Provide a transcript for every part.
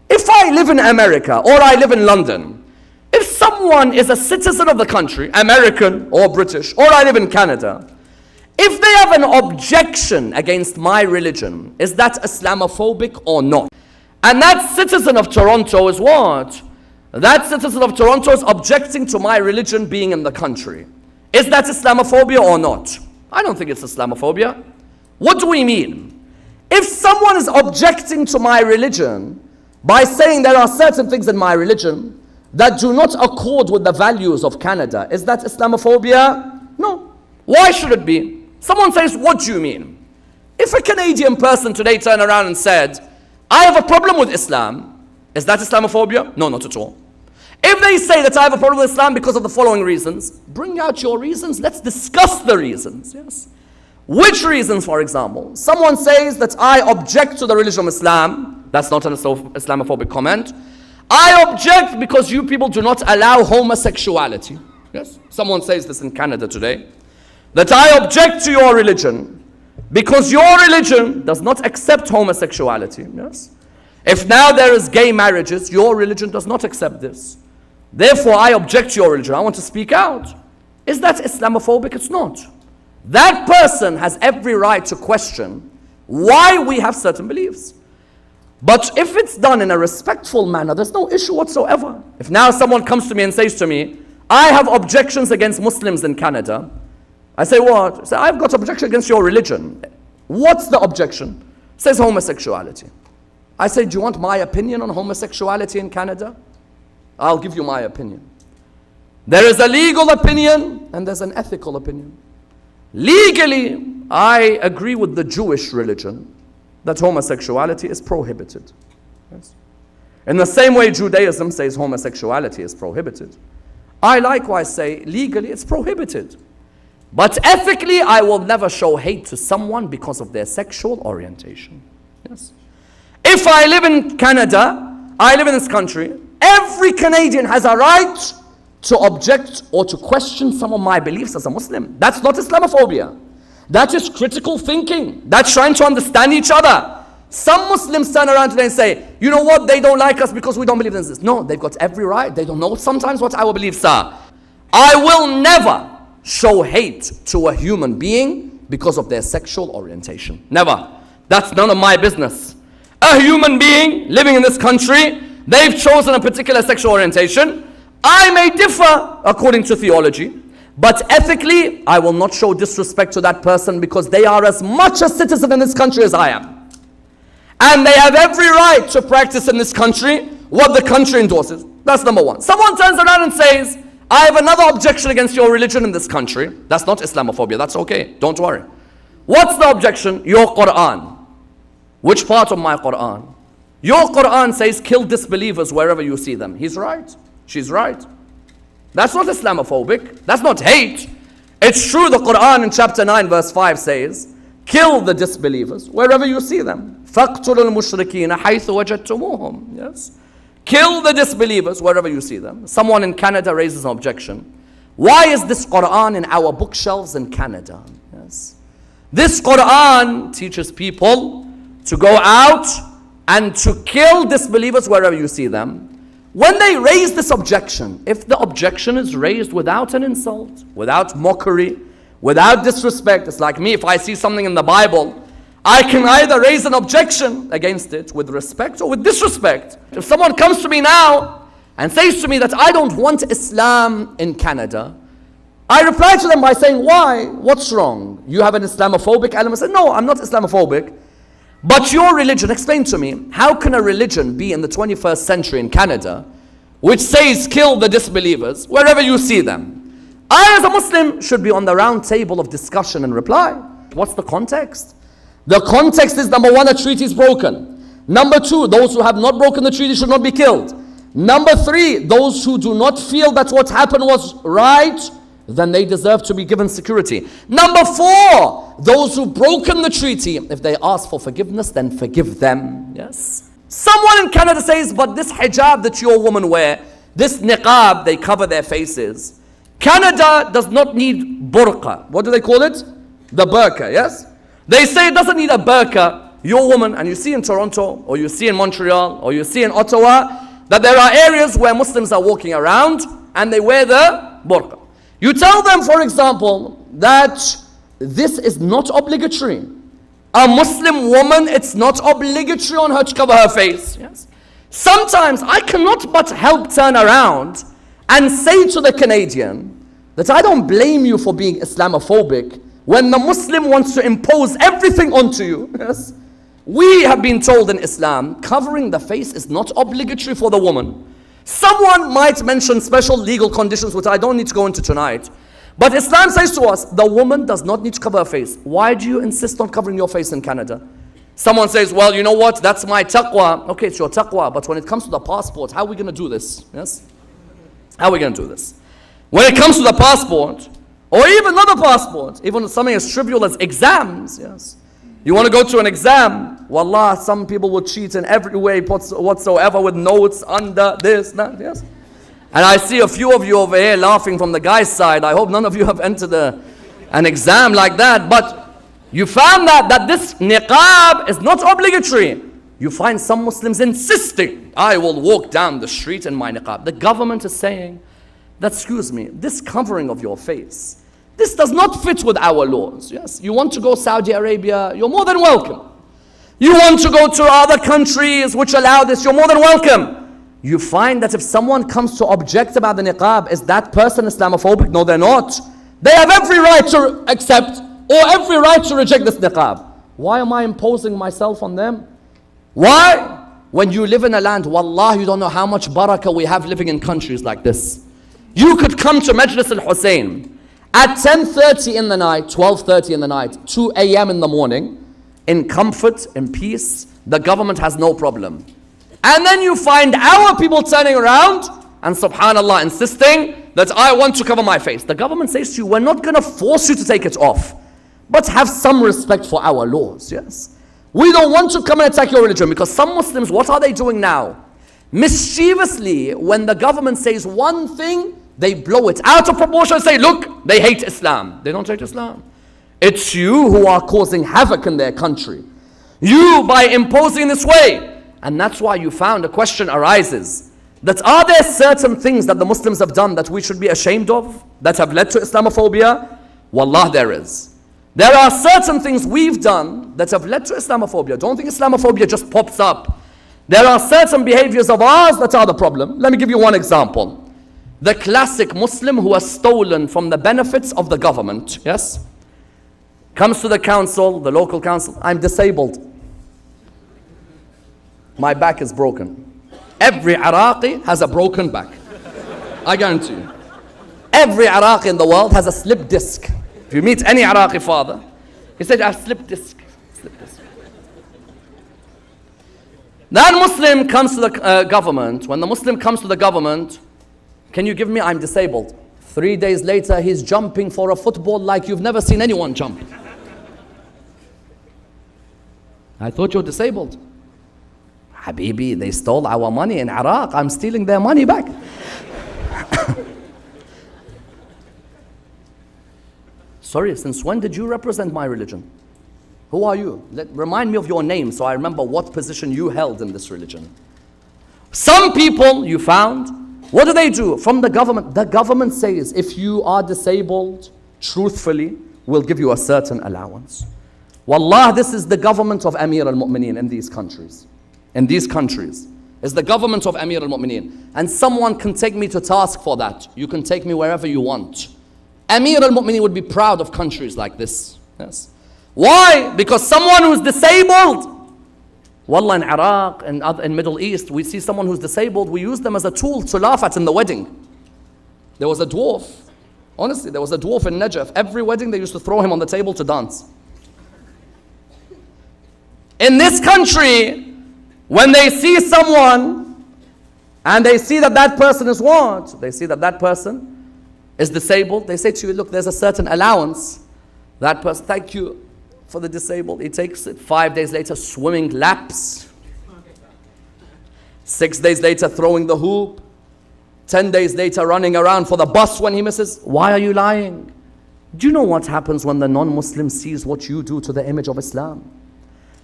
If I live in America or I live in London, if someone is a citizen of the country, American or British, or I live in Canada, if they have an objection against my religion, is that Islamophobic or not? And that citizen of Toronto is what? That citizen of Toronto is objecting to my religion being in the country. Is that Islamophobia or not? I don't think it's Islamophobia. What do we mean? If someone is objecting to my religion by saying there are certain things in my religion that do not accord with the values of Canada, is that Islamophobia? No. Why should it be? Someone says, what do you mean? If a Canadian person today turned around and said, I have a problem with Islam, is that Islamophobia? No, not at all. If they say that I have a problem with Islam because of the following reasons, bring out your reasons, let's discuss the reasons, yes. Which reasons, for example? Someone says that I object to the religion of Islam, that's not an Islamophobic comment. I object because you people do not allow homosexuality. Yes, someone says this in Canada today. That I object to your religion because your religion does not accept homosexuality. Yes. If now there is gay marriages, your religion does not accept this. Therefore, I object to your religion. I want to speak out. Is that Islamophobic? It's not. That person has every right to question why we have certain beliefs. But if it's done in a respectful manner, there's no issue whatsoever. If now someone comes to me and says to me, I have objections against Muslims in Canada. I say, what? I say, I've got objection against your religion. What's the objection? It says homosexuality. I say, do you want my opinion on homosexuality in Canada? I'll give you my opinion. There is a legal opinion and there's an ethical opinion. Legally, I agree with the Jewish religion that homosexuality is prohibited. Yes. In the same way Judaism says homosexuality is prohibited, I likewise say legally it's prohibited. But ethically, I will never show hate to someone because of their sexual orientation. Yes. If I live in Canada, I live in this country, every Canadian has a right to object or to question some of my beliefs as a Muslim. That's not Islamophobia. That is critical thinking. That's trying to understand each other. Some Muslims turn around today and say, you know what, they don't like us because we don't believe in this. No, they've got every right. They don't know sometimes what our beliefs are. I will never show hate to a human being because of their sexual orientation. Never. That's none of my business. A human being living in this country, they've chosen a particular sexual orientation. I may differ according to theology, but ethically, I will not show disrespect to that person because they are as much a citizen in this country as I am. And they have every right to practice in this country what the country endorses. That's number one. Someone turns around and says, I have another objection against your religion in this country. That's not Islamophobia. That's okay. Don't worry. What's the objection? Your Quran. Which part of my Quran? Your Quran says kill disbelievers wherever you see them. He's right. She's right. That's not Islamophobic. That's not hate. It's true the Quran in chapter 9 verse 5 says, kill the disbelievers wherever you see them. فَاقْتُلُوا الْمُشْرِكِينَ حَيْثُ وَجَدْتُمُوهُم. Yes. Kill the disbelievers wherever you see them. Someone in Canada raises an objection. Why is this Quran in our bookshelves in Canada? Yes. This Quran teaches people to go out and to kill disbelievers wherever you see them. When they raise this objection, if the objection is raised without an insult, without mockery, without disrespect, it's like me, if I see something in the Bible, I can either raise an objection against it with respect or with disrespect. If someone comes to me now and says to me that I don't want Islam in Canada, I reply to them by saying, why? What's wrong? You have an Islamophobic element? I say, no, I'm not Islamophobic. But your religion, explain to me, how can a religion be in the 21st century in Canada which says kill the disbelievers wherever you see them? I as a Muslim should be on the round table of discussion and reply. What's the context? The context is, number one, a treaty is broken. Number two, those who have not broken the treaty should not be killed. Number three, those who do not feel that what happened was right, then they deserve to be given security. Number four, those who've broken the treaty, if they ask for forgiveness, then forgive them. Yes. Someone in Canada says, but this hijab that your women wear, this niqab, they cover their faces. Canada does not need burqa. What do they call it? The burqa, yes? They say it doesn't need a burqa. you're a woman and you see in Toronto, or you see in Montreal, or you see in Ottawa, that there are areas where Muslims are walking around and they wear the burqa. You tell them, for example, that this is not obligatory. A Muslim woman, it's not obligatory on her to cover her face. Yes. Sometimes I cannot but help turn around and say to the Canadian that I don't blame you for being Islamophobic when the Muslim wants to impose everything onto you. Yes. We have been told in Islam, covering the face is not obligatory for the woman. Someone might mention special legal conditions, which I don't need to go into tonight. But Islam says to us, the woman does not need to cover her face. Why do you insist on covering your face in Canada? Someone says, well, you know what, that's my taqwa. Okay, it's your taqwa, but when it comes to the passport, how are we going to do this? Yes? How are we going to do this? When it comes to the passport, or even not a passport, even something as trivial as exams, yes? You want to go to an exam, wallah, some people will cheat in every way whatsoever with notes under this, that, yes? And I see a few of you over here laughing from the guy's side. I hope none of you have entered an exam like that. But you found that this niqab is not obligatory. You find some Muslims insisting, I will walk down the street in my niqab. The government is saying that, excuse me, this covering of your face, this does not fit with our laws. Yes, you want to go Saudi Arabia, you're more than welcome. You want to go to other countries which allow this, you're more than welcome. You find that if someone comes to object about the niqab, is that person Islamophobic? No, they're not. They have every right to accept or every right to reject this niqab. Why am I imposing myself on them? Why? When you live in a land, wallah, you don't know how much barakah we have living in countries like this. You could come to Majlis al-Hussein at 10:30 in the night, 12:30 in the night, 2 a.m. in the morning, in comfort, in peace. The government has no problem. And then you find our people turning around and subhanallah insisting that I want to cover my face. The government says to you, we're not going to force you to take it off, but have some respect for our laws. Yes, we don't want to come and attack your religion, because some Muslims, what are they doing now? Mischievously, when the government says one thing, they blow it out of proportion and say, look, they hate Islam. They don't hate Islam. It's you who are causing havoc in their country. You, by imposing this way. And that's why you found a question arises, that are there certain things that the Muslims have done that we should be ashamed of, that have led to Islamophobia? Wallah, there is. There are certain things we've done that have led to Islamophobia. Don't think Islamophobia just pops up. There are certain behaviors of ours that are the problem. Let me give you one example. The classic Muslim who has stolen from the benefits of the government, yes? Comes to the council, the local council, I'm disabled. My back is broken. Every Iraqi has a broken back. I guarantee you. Every Iraqi in the world has a slip disc. If you meet any Iraqi father, he said, I have slip disc. Slip disc. That Muslim comes to the government. When the Muslim comes to the government, can you give me, I'm disabled. 3 days later, he's jumping for a football like you've never seen anyone jump. I thought you're disabled. Habibi, they stole our money in Iraq. I'm stealing their money back. Sorry, since when did you represent my religion? Who are you? Remind me of your name so I remember what position you held in this religion. Some people you found, what do? From the government says, if you are disabled, truthfully, we'll give you a certain allowance. Wallah, this is the government of Amir al-Mu'mineen in these countries. In these countries, is the government of Amir al-Mu'mineen. And someone can take me to task for that. You can take me wherever you want. Amir al-Mu'mineen would be proud of countries like this. Yes. Why? Because someone who's disabled, wallah, in Iraq and in Middle East, we see someone who's disabled, we use them as a tool to laugh at in the wedding. There was a dwarf. Honestly, there was a dwarf in Najaf. Every wedding they used to throw him on the table to dance. In this country, when they see someone and they see that that person is what? They see that that person is disabled. They say to you, look, there's a certain allowance. That person, thank you for the disabled. He takes it. 5 days later, swimming laps. 6 days later, throwing the hoop. 10 days later, running around for the bus when he misses. Why are you lying? Do you know what happens when the non-Muslim sees what you do to the image of Islam?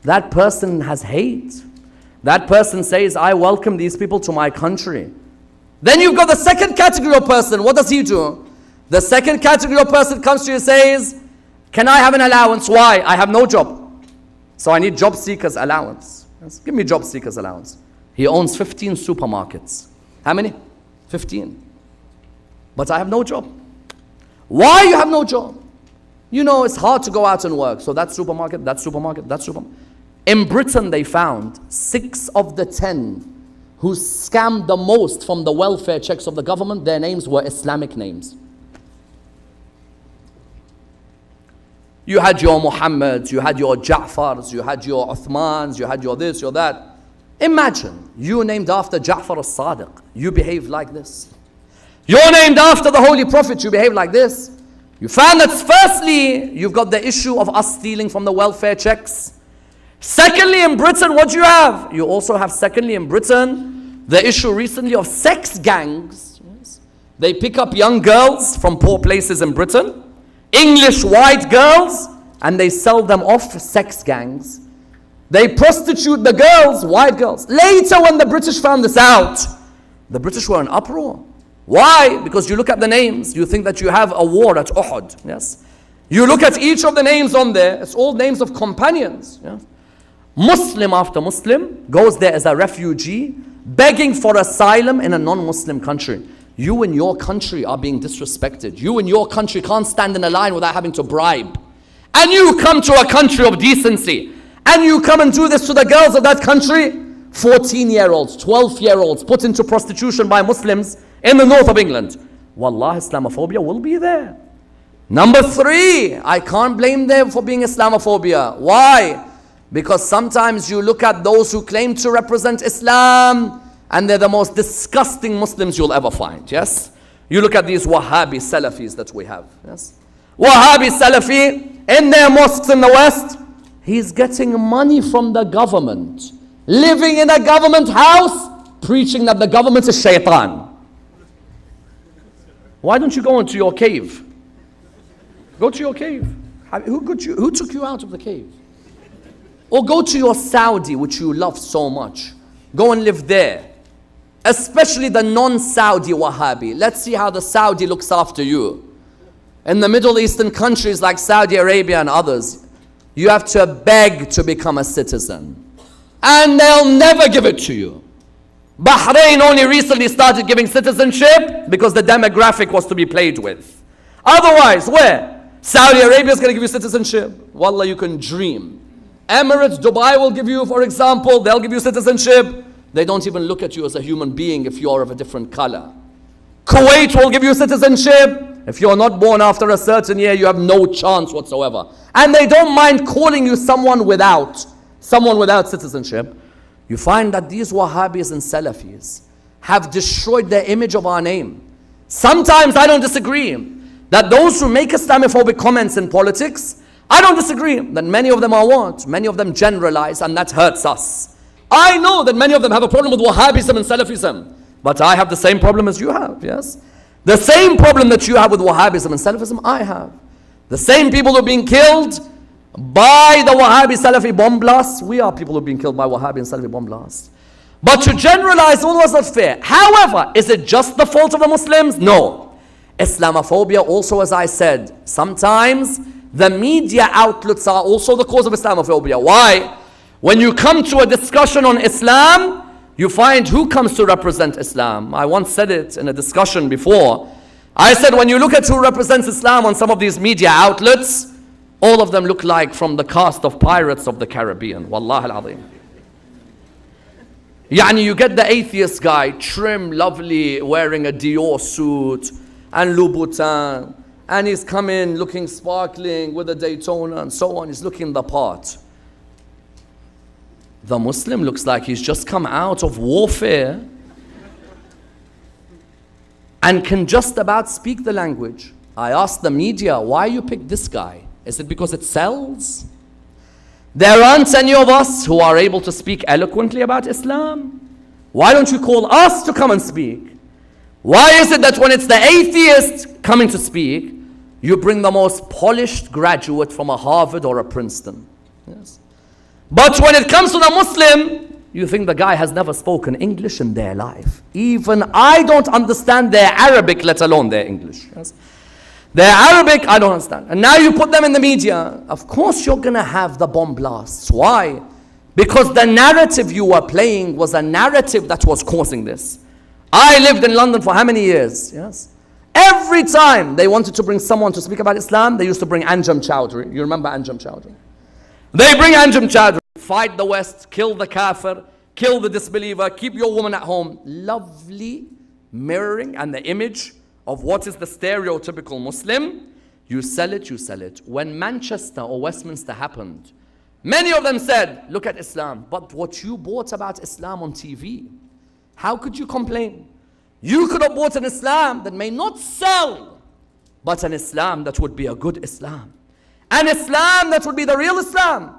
That person has hate. That person says, I welcome these people to my country. Then you've got the second category of person. What does he do? The second category of person comes to you and says, can I have an allowance? Why? I have no job. So I need job seekers allowance. Yes. Give me job seekers allowance. He owns 15 supermarkets. How many? 15. But I have no job. Why you have no job? You know, it's hard to go out and work. So that supermarket, that supermarket, that supermarket. In Britain, they found 6 of the 10 who scammed the most from the welfare checks of the government, their names were Islamic names. You had your Muhammads, you had your Ja'fars, you had your Uthmans, you had your this, your that. Imagine, you named after Ja'far as-Sadiq, you behave like this. You're named after the Holy Prophet, you behave like this. You found that firstly, you've got the issue of us stealing from the welfare checks. Secondly, in Britain, what do you have? You also have, secondly, in Britain, the issue recently of sex gangs. Yes. They pick up young girls from poor places in Britain, English white girls, and they sell them off for sex gangs. They prostitute the girls, white girls. Later, when the British found this out, the British were in uproar. Why? Because you look at the names, you think that you have a war at Uhud. Yes. You look at each of the names on there, it's all names of companions. Yeah? Muslim after Muslim goes there as a refugee, begging for asylum in a non-Muslim country. You in your country are being disrespected. You in your country can't stand in a line without having to bribe. And you come to a country of decency, and you come and do this to the girls of that country. 14-year-olds, 12-year-olds put into prostitution by Muslims in the north of England. Wallah, Islamophobia will be there. Number 3, I can't blame them for being Islamophobia. Why? Because sometimes you look at those who claim to represent Islam and they're the most disgusting Muslims you'll ever find. Yes? You look at these Wahhabi Salafis that we have. Yes? Wahhabi Salafi in their mosques in the West, he's getting money from the government, living in a government house, preaching that the government is shaitan. Why don't you go into your cave? Go to your cave. Who took you out of the cave? Or go to your Saudi, which you love so much. Go and live there. Especially the non-Saudi Wahhabi. Let's see how the Saudi looks after you. In the Middle Eastern countries like Saudi Arabia and others, you have to beg to become a citizen. And they'll never give it to you. Bahrain only recently started giving citizenship because the demographic was to be played with. Otherwise, where? Saudi Arabia is going to give you citizenship. Wallah, you can dream. Emirates, Dubai will give you, for example, they'll give you citizenship. They don't even look at you as a human being if you're of a different color. Kuwait will give you citizenship. If you're not born after a certain year, you have no chance whatsoever. And they don't mind calling you someone without citizenship. You find that these Wahhabis and Salafis have destroyed the image of our name. Sometimes I don't disagree that those who make Islamophobic comments in politics, I don't disagree that many of them are what? Many of them generalize, and that hurts us. I know that many of them have a problem with Wahhabism and Salafism, but I have the same problem as you have, yes? The same problem that you have with Wahhabism and Salafism, I have. The same people who are being killed by the Wahhabi Salafi bomb blasts, we are people who are being killed by Wahhabi and Salafi bomb blasts. But to generalize all was not fair. However, is it just the fault of the Muslims? No. Islamophobia also, as I said, sometimes the media outlets are also the cause of Islamophobia. Why? When you come to a discussion on Islam, you find who comes to represent Islam. I once said it in a discussion before. I said when you look at who represents Islam on some of these media outlets, all of them look like from the cast of Pirates of the Caribbean. Wallah al-Azim. Yani you get the atheist guy, trim, lovely, wearing a Dior suit and Louboutin, and he's come in looking sparkling with a Daytona and so on. He's looking the part. The Muslim looks like he's just come out of warfare and can just about speak the language. I asked the media, why you picked this guy? Is it because it sells? There aren't any of us who are able to speak eloquently about Islam. Why don't you call us to come and speak? Why is it that when it's the atheist coming to speak, you bring the most polished graduate from a Harvard or a Princeton? Yes. But when it comes to the Muslim, you think the guy has never spoken English in their life. Even I don't understand their Arabic, let alone their English. Yes? Their Arabic, I don't understand. And now you put them in the media. Of course you're going to have the bomb blasts. Why? Because the narrative you were playing was a narrative that was causing this. I lived in London for how many years? Yes. Every time they wanted to bring someone to speak about Islam, they used to bring Anjum Chowdhury. You remember Anjum Chowdhury? They bring Anjum Chowdhury. Fight the West, kill the kafir, kill the disbeliever, keep your woman at home. Lovely mirroring and the image of what is the stereotypical Muslim. You sell it, you sell it. When Manchester or Westminster happened, many of them said, look at Islam. But what you bought about Islam on TV, how could you complain? You could have bought an Islam that may not sell, but an Islam that would be a good Islam. An Islam that would be the real Islam.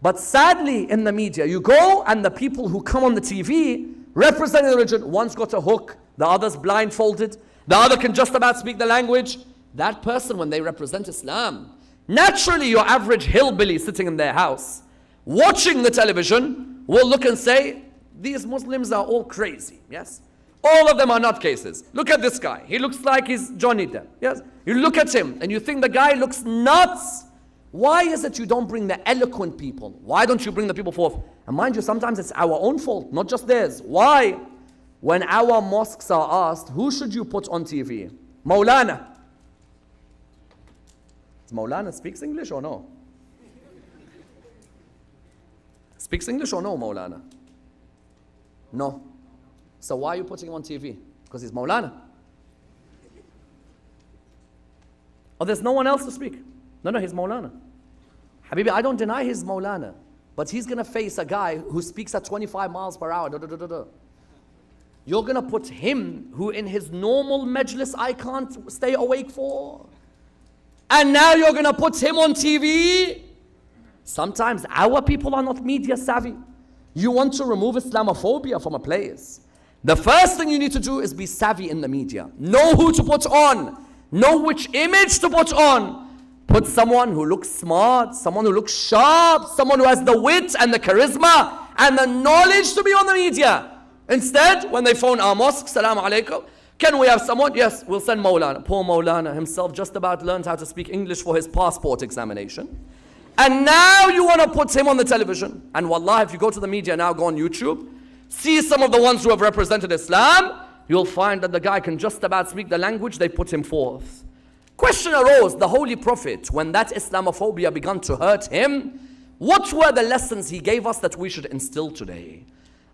But sadly, in the media, you go and the people who come on the TV representing the religion, one's got a hook, the other's blindfolded, the other can just about speak the language. That person, when they represent Islam, naturally your average hillbilly sitting in their house, watching the television, will look and say, these Muslims are all crazy, yes? All of them are not cases. Look at this guy. He looks like he's Johnny Depp, yes? You look at him and you think the guy looks nuts. Why is it you don't bring the eloquent people? Why don't you bring the people forth? And mind you, sometimes it's our own fault, not just theirs. Why? When our mosques are asked, who should you put on TV? Maulana. Maulana speaks English or no? Speaks English or no, Maulana? No. So why are you putting him on TV? Because he's Maulana. Oh, there's no one else to speak. No, he's Maulana. Habibi, I don't deny he's Maulana. But he's going to face a guy who speaks at 25 miles per hour. You're going to put him, who in his normal majlis I can't stay awake for. And now you're going to put him on TV. Sometimes our people are not media savvy. You want to remove Islamophobia from a place. The first thing you need to do is be savvy in the media. Know who to put on. Know which image to put on. Put someone who looks smart, someone who looks sharp, someone who has the wit and the charisma and the knowledge to be on the media. Instead, when they phone our mosque, Salaam alaikum, can we have someone? Yes, we'll send Maulana. Poor Maulana himself just about learned how to speak English for his passport examination. And now you want to put him on the television. And wallah, if you go to the media now, go on YouTube, see some of the ones who have represented Islam, you'll find that the guy can just about speak the language, they put him forth. Question arose, the Holy Prophet, when that Islamophobia began to hurt him, what were the lessons he gave us that we should instill today?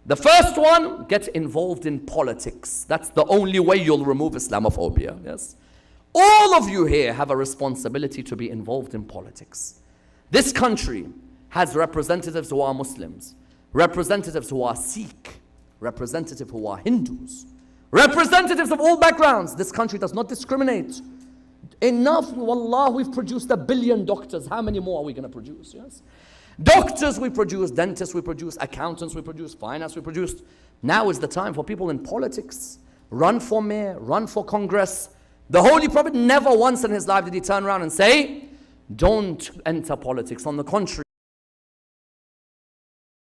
The first one, get involved in politics. That's the only way you'll remove Islamophobia, yes? All of you here have a responsibility to be involved in politics. This country has representatives who are Muslims, representatives who are Sikh, representatives who are Hindus, representatives of all backgrounds. This country does not discriminate. Enough, wallah, we've produced 1 billion doctors. How many more are we going to produce? Yes, doctors we produce, dentists we produce, accountants we produce, finance we produce. Now is the time for people in politics. Run for mayor, run for Congress. The Holy Prophet never once in his life did he turn around and say, don't enter politics. On the contrary,